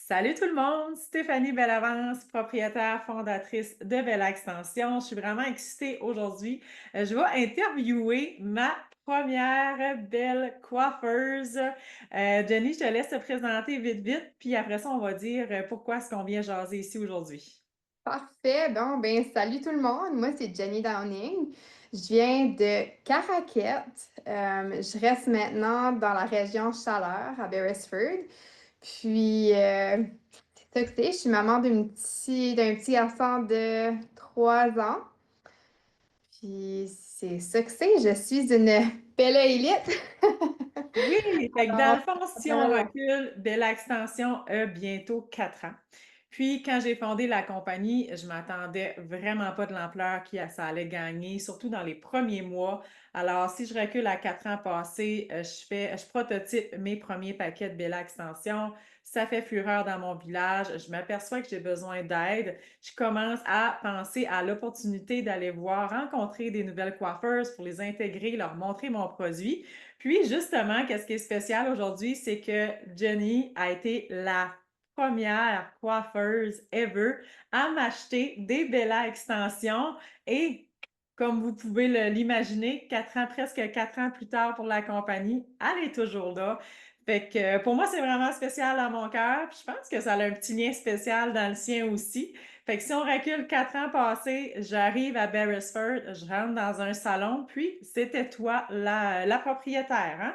Salut tout le monde, Stéphanie Bellavance, propriétaire fondatrice de Bella Extension. Je suis vraiment excitée aujourd'hui. Je vais interviewer ma première belle coiffeuse. Jenny, je te laisse te présenter vite, vite, puis après ça, on va dire pourquoi est-ce qu'on vient jaser ici aujourd'hui. Parfait. Bon, ben, salut tout le monde. Moi, c'est Jenny Downing. Je viens de Caraquet. Je reste maintenant dans la région Chaleur, à Beresford. Puis, c'est ça que c'est. Je suis maman d'un petit garçon de 3 ans. Puis, c'est ça que c'est. Je suis une belle élite. Oui, fait que dans Alors, le fond, si on voilà. recule, Bella Extension a bientôt 4 ans. Puis, quand j'ai fondé la compagnie, je m'attendais vraiment pas de l'ampleur ça allait gagner, surtout dans les premiers mois. Alors, si je recule à 4 ans passés, je prototype mes premiers paquets de Bella Extension. Ça fait fureur dans mon village. Je m'aperçois que j'ai besoin d'aide. Je commence à penser à l'opportunité d'aller voir, rencontrer des nouvelles coiffeuses pour les intégrer, leur montrer mon produit. Puis justement, qu'est-ce qui est spécial aujourd'hui, c'est que Jenny a été la première coiffeuse ever à m'acheter des Bella extensions et comme vous pouvez l'imaginer, 4 ans, presque 4 ans plus tard pour la compagnie, elle est toujours là. Fait que pour moi, c'est vraiment spécial dans mon cœur. Puis je pense que ça a un petit lien spécial dans le sien aussi. Fait que si on recule 4 ans passés, j'arrive à Beresford, je rentre dans un salon, puis c'était toi la propriétaire, hein?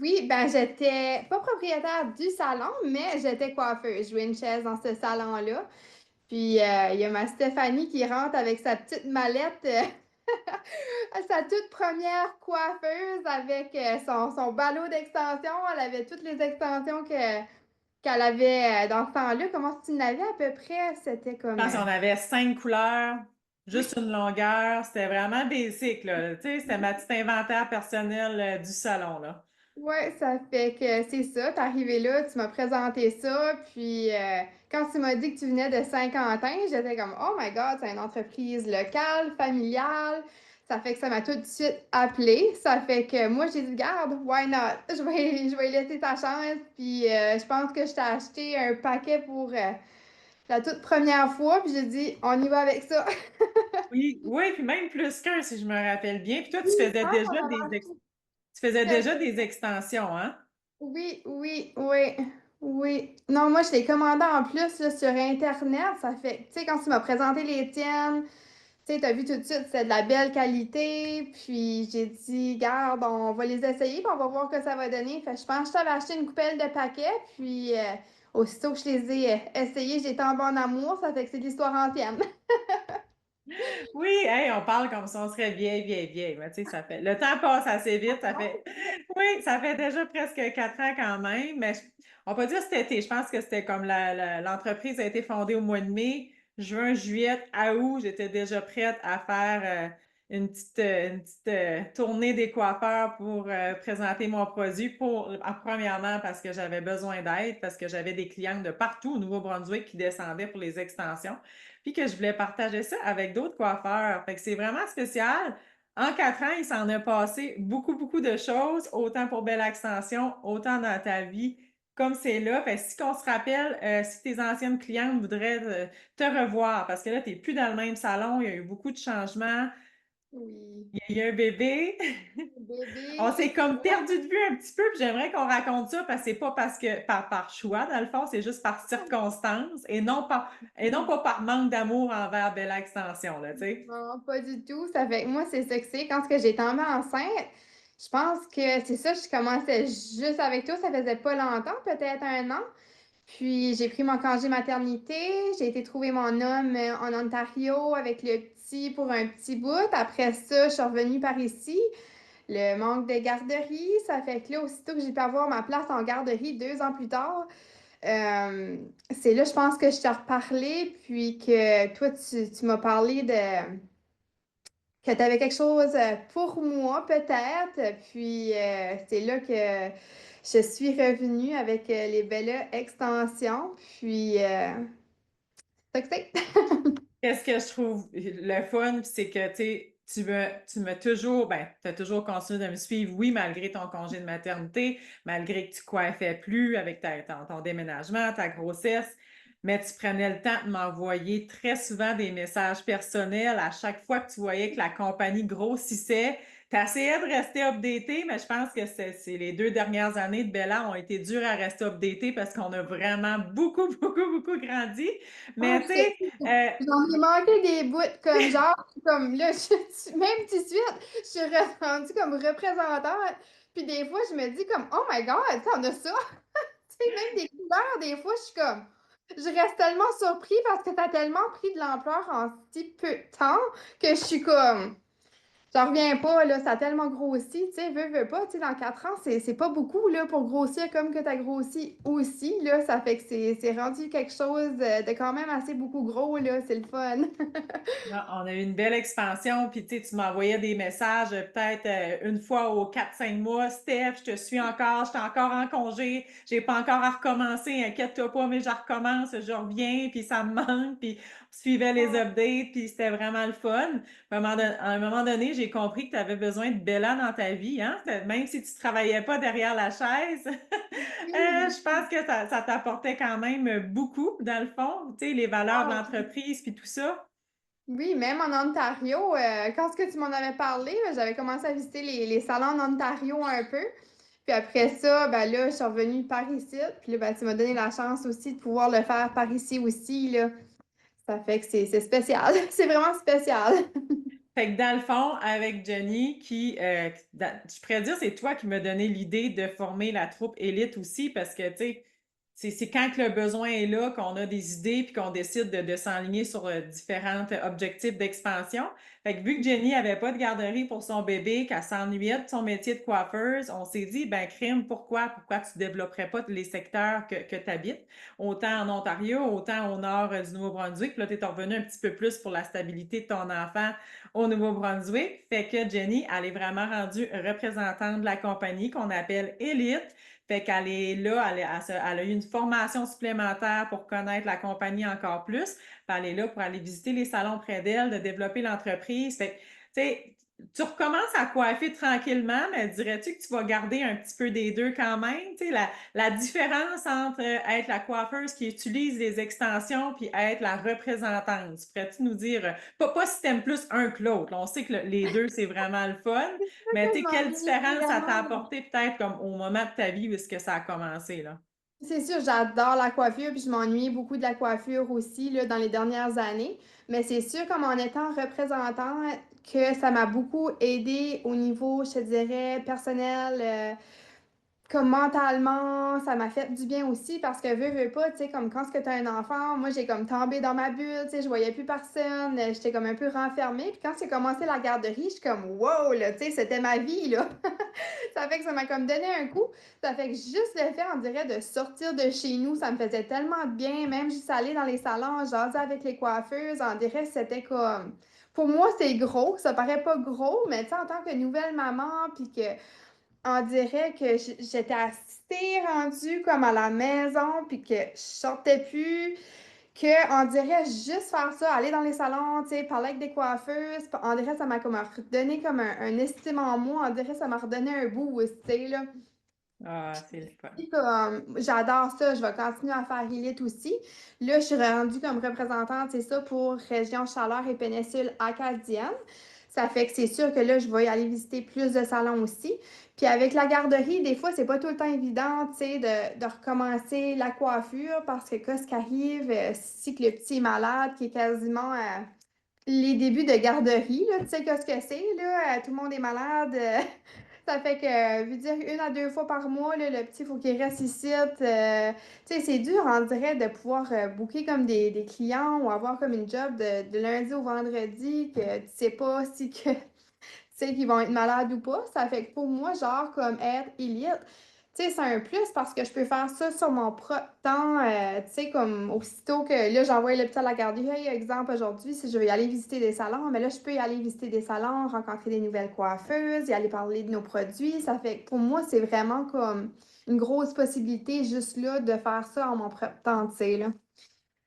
Oui, ben j'étais pas propriétaire du salon, mais j'étais coiffeuse. Je jouais une chaise dans ce salon-là. Puis il y a ma Stéphanie qui rentre avec sa petite mallette, sa toute première coiffeuse avec son ballot d'extension. Elle avait toutes les extensions qu'elle avait dans ce temps-là. Comment tu n'avais à peu près? C'était Je comme... pense qu'on avait 5 couleurs, juste oui. une longueur. C'était vraiment basic, là. Tu sais, c'était ma petite inventaire personnel du salon, là. Ouais, ça fait que c'est ça. T'es arrivé là, tu m'as présenté ça, puis quand tu m'as dit que tu venais de Saint-Quentin, j'étais comme oh my God, c'est une entreprise locale, familiale. Ça fait que ça m'a tout de suite appelé. Ça fait que moi j'ai dit garde, why not? Je vais laisser ta chance. Puis je pense que je t'ai acheté un paquet pour la toute première fois, puis j'ai dit on y va avec ça. Oui, oui, puis même plus qu'un, si je me rappelle bien. Puis toi, Oui, hein, on en a tu faisais déjà acheté. des extensions, hein? Oui, oui, oui, oui. Non, moi, je l'ai commandé en plus là, sur Internet. Ça fait, tu sais, quand tu m'as présenté les tiennes, tu sais, t'as vu tout de suite, c'est de la belle qualité. Puis j'ai dit, garde, on va les essayer, puis on va voir ce que ça va donner. Fait que je pense que je t'avais acheté une coupelle de paquets. Puis aussitôt que je les ai essayés, j'étais en bon amour. Ça fait que c'est l'histoire entière. Oui, hey, on parle comme si on serait vieille, vieille, vieille. Mais tu sais, ça fait. Le temps passe assez vite. Ça fait. Oui, ça fait déjà presque 4 ans quand même. On peut dire cet été. Je pense que c'était comme l'entreprise a été fondée au mois de mai, juin, juillet, à août. J'étais déjà prête à faire une petite tournée des coiffeurs pour présenter mon produit. Premièrement, parce que j'avais besoin d'aide, parce que j'avais des clients de partout au Nouveau-Brunswick qui descendaient pour les extensions puis que je voulais partager ça avec d'autres coiffeurs. Fait que c'est vraiment spécial. En 4 ans, il s'en a passé beaucoup, beaucoup de choses, autant pour Belle Extension, autant dans ta vie, comme c'est là. Fait que si on se rappelle, si tes anciennes clientes voudraient te revoir, parce que là, tu n'es plus dans le même salon, il y a eu beaucoup de changements, Oui, il y a eu un bébé. On bébé, s'est c'est comme ça. perdu de vue un petit peu, puis j'aimerais qu'on raconte ça parce que c'est pas parce que par choix, dans le fond, c'est juste par circonstance et non pas par manque d'amour envers Bella Extension, là, tu sais. Non, pas du tout. Ça fait que moi, c'est ça que c'est. Quand que j'ai tombé enceinte, je pense que c'est ça, je commençais juste avec toi. Ça faisait pas longtemps, peut-être 1 an. Puis j'ai pris mon congé maternité. J'ai été trouver mon homme en Ontario avec le petit pour un petit bout. Après ça, je suis revenue par ici. Le manque de garderie, ça fait que là, aussitôt que j'ai pu avoir ma place en garderie 2 ans plus tard, euh, c'est là, je pense que je t'ai reparlé, puis que toi, tu m'as parlé que tu avais quelque chose pour moi, peut-être. Puis c'est là que je suis revenue avec les belles extensions. Puis c'est ça que c'est. Qu'est-ce que je trouve le fun, c'est que, tu sais, tu m'as toujours, ben, tu as toujours continué de me suivre, oui, malgré ton congé de maternité, malgré que tu coiffais plus avec ton déménagement, ta grossesse, mais tu prenais le temps de m'envoyer très souvent des messages personnels à chaque fois que tu voyais que la compagnie grossissait. Tu essayais de rester updaté, mais je pense que c'est les 2 dernières années de Bella ont été dures à rester updaté parce qu'on a vraiment beaucoup, beaucoup, beaucoup grandi. Ah, Mais tu je sais, te j'en ai manqué des bouts comme genre, comme là, même tout de suite, je suis rendue comme représentante. Puis des fois, je me dis comme, oh my God, on a ça. Tu sais, même des couleurs, des fois, je suis comme, je reste tellement surpris parce que t'as tellement pris de l'ampleur en si peu de temps que je suis comme, j'en reviens pas, là, ça a tellement grossi, tu sais, veux pas, tu sais, dans 4 ans, c'est pas beaucoup, là, pour grossir comme que t'as grossi aussi, là, ça fait que c'est rendu quelque chose de quand même assez beaucoup gros, là, c'est le fun. non, on a eu une belle expansion, puis tu sais, tu m'envoyais des messages peut-être une fois aux 4, 5 mois. Steph, je te suis encore, je suis encore en congé, j'ai pas encore à recommencer, inquiète-toi pas, mais je recommence, je reviens, puis ça me manque, puis on suivait les updates, puis c'était vraiment le fun. À un moment donné, j'ai compris que tu avais besoin de Bella dans ta vie, hein? Même si tu travaillais pas derrière la chaise, Oui, je pense que ça t'apportait quand même beaucoup, dans le fond, tu sais, les valeurs de ah, l'entreprise, puis tout ça. oui, même en Ontario, quand ce que tu m'en avais parlé, j'avais commencé à visiter les salons en Ontario un peu. Puis après ça, ben là, je suis revenue par ici. Puis là, ben, tu m'as donné la chance aussi de pouvoir le faire par ici aussi, là. Ça fait que c'est spécial. C'est vraiment spécial. Fait que dans le fond, avec Jenny, je pourrais dire, c'est toi qui m'as donné l'idée de former la troupe élite aussi, parce que, tu sais, c'est quand que le besoin est là qu'on a des idées puis qu'on décide de s'enligner sur différents objectifs d'expansion. Fait que vu que Jenny avait pas de garderie pour son bébé, qu'elle s'ennuyait de son métier de coiffeuse, on s'est dit, ben, crime, pourquoi tu développerais pas les secteurs que tu habites, autant en Ontario, autant au nord du Nouveau-Brunswick. Puis là, tu es revenu un petit peu plus pour la stabilité de ton enfant au Nouveau-Brunswick. Fait que Jenny, elle est vraiment rendue représentante de la compagnie qu'on appelle Elite. Fait qu'elle est là, elle a eu une formation supplémentaire pour connaître la compagnie encore plus. Puis elle est là pour aller visiter les salons près d'elle, de développer l'entreprise. Fait que, tu sais, tu recommences à coiffer tranquillement, mais dirais-tu que tu vas garder un petit peu des deux quand même? Tu sais, la différence entre être la coiffeuse qui utilise les extensions puis être la représentante. Pourrais-tu nous dire, pas si t'aimes plus un que l'autre. On sait que les deux, c'est vraiment le fun, C'est ça mais que tu je sais, quelle m'ennuie différence ça t'a vraiment. apporté peut-être comme au moment de ta vie où est-ce que ça a commencé, là? C'est sûr, j'adore la coiffure, puis je m'ennuie beaucoup de la coiffure aussi là, dans les dernières années. Mais c'est sûr, comme en étant représentant, que ça m'a beaucoup aidé au niveau, je te dirais, personnel. Comme mentalement, ça m'a fait du bien aussi parce que veux pas, tu sais, comme quand tu as un enfant, moi j'ai comme tombé dans ma bulle, tu sais, je voyais plus personne, j'étais comme un peu renfermée. Puis quand j'ai commencé la garderie, je suis comme wow, là, tu sais, c'était ma vie, là. Ça fait que ça m'a comme donné un coup. Ça fait que juste le fait, on dirait, de sortir de chez nous, ça me faisait tellement de bien, même juste aller dans les salons, jaser avec les coiffeuses, on dirait que c'était comme. Pour moi, c'est gros, ça paraît pas gros, mais tu sais, en tant que nouvelle maman, puis que on dirait que j'étais assez rendue comme à la maison, puis que je sortais plus, que on dirait juste faire ça, aller dans les salons, tu sais, parler avec des coiffeuses, on dirait que ça m'a comme redonné comme un estime en moi, on dirait que ça m'a redonné un boost, tu sais, là. Ah, c'est le fun. Puis comme, j'adore ça, je vais continuer à faire Elite aussi. Là, je suis rendue comme représentante, c'est ça, pour Région Chaleur et Péninsule Acadienne. Ça fait que c'est sûr que là, je vais y aller visiter plus de salons aussi. Puis avec la garderie, des fois, c'est pas tout le temps évident, tu sais, de recommencer la coiffure parce que quand ce qui arrive, si que le petit est malade, qui est quasiment les débuts de garderie, là, tu sais ce que c'est, là, tout le monde est malade. Ça fait que, veux dire, 1 à 2 fois par mois, là, le petit, il faut qu'il reste ici. Tu sais, c'est dur, on dirait, de pouvoir booker comme des clients ou avoir comme une job de lundi au vendredi que tu sais pas si que sais, qu'ils vont être malades ou pas. Ça fait que pour moi, genre, comme être élite, tu sais, c'est un plus parce que je peux faire ça sur mon propre temps. Tu sais, comme aussitôt que là, j'envoie le petit à la garderie. Hey, exemple, aujourd'hui, si je veux y aller visiter des salons, mais là, je peux y aller visiter des salons, rencontrer des nouvelles coiffeuses, y aller parler de nos produits. Ça fait que pour moi, c'est vraiment comme une grosse possibilité juste là de faire ça en mon propre temps, tu sais, là.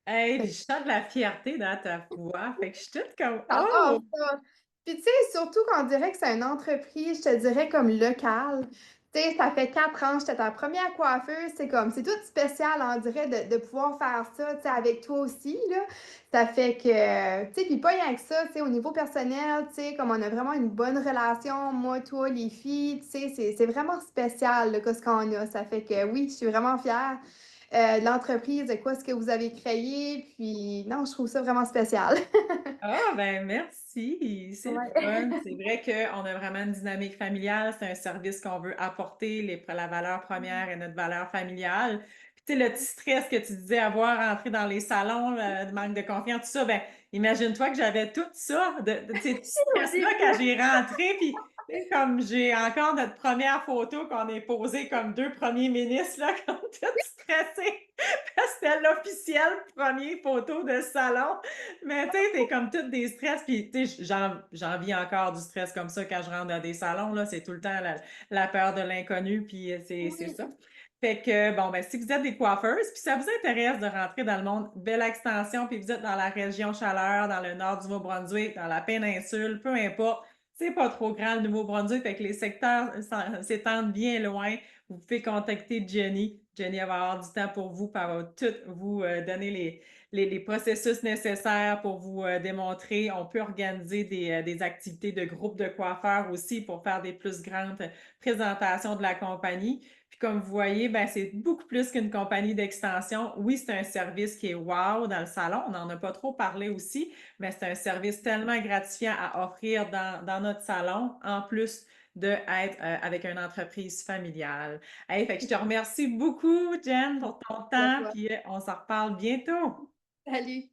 Hey, Fait puis que je sens de la fierté dans ta voix. Fait que je suis toute comme, j'adore oh! ça. Puis tu sais, surtout qu'on dirait que c'est une entreprise, je te dirais comme locale. Tu sais, ça fait 4 ans, j'étais ta première coiffeuse, c'est comme c'est tout spécial, on dirait, de pouvoir faire ça, tu sais, avec toi aussi, là. Ça fait que, tu sais, puis pas rien que ça, tu sais, au niveau personnel, tu sais, comme on a vraiment une bonne relation, moi, toi, les filles, tu sais, c'est vraiment spécial, là, ce qu'on a. Ça fait que oui, je suis vraiment fière de l'entreprise, de quoi ce que vous avez créé, puis non, je trouve ça vraiment spécial. Ah, ben merci, c'est le fun. Ouais. C'est vrai qu'on a vraiment une dynamique familiale. C'est un service qu'on veut apporter. La valeur première est notre valeur familiale. Puis, tu sais, le petit stress que tu disais avoir entré dans les salons, le manque de confiance, tout ça, ben imagine-toi que j'avais tout ça, ces petits Au stress-là quand début. j'ai rentré. Puis, tu sais, comme j'ai encore notre première photo qu'on est posé comme deux premiers ministres, là, comme tout stressés. Parce que c'était l'officiel premier photo de salon. Mais tu sais, t'es comme toutes des stress, puis tu sais, j'en vis encore du stress comme ça quand je rentre dans des salons, là, c'est tout le temps la peur de l'inconnu, puis c'est Oui. ça. Fait que, bon, ben, si vous êtes des coiffeuses, puis ça vous intéresse de rentrer dans le monde belle extension, puis vous êtes dans la région chaleur, dans le nord du Nouveau-Brunswick, dans la péninsule, peu importe, c'est pas trop grand le Nouveau-Brunswick, fait que les secteurs s'étendent bien loin. Vous pouvez contacter Jenny. Jenny elle va avoir du temps pour vous, puis elle va tout vous donner les processus nécessaires pour vous démontrer. On peut organiser des activités de groupe de coiffeurs aussi pour faire des plus grandes présentations de la compagnie. Puis comme vous voyez, ben, c'est beaucoup plus qu'une compagnie d'extension. Oui, c'est un service qui est wow dans le salon. On n'en a pas trop parlé aussi, mais c'est un service tellement gratifiant à offrir dans notre salon, en plus d'être avec une entreprise familiale. Hey, fait que je te remercie beaucoup, Jen, pour ton À temps, toi. puis on s'en reparle bientôt. Salut.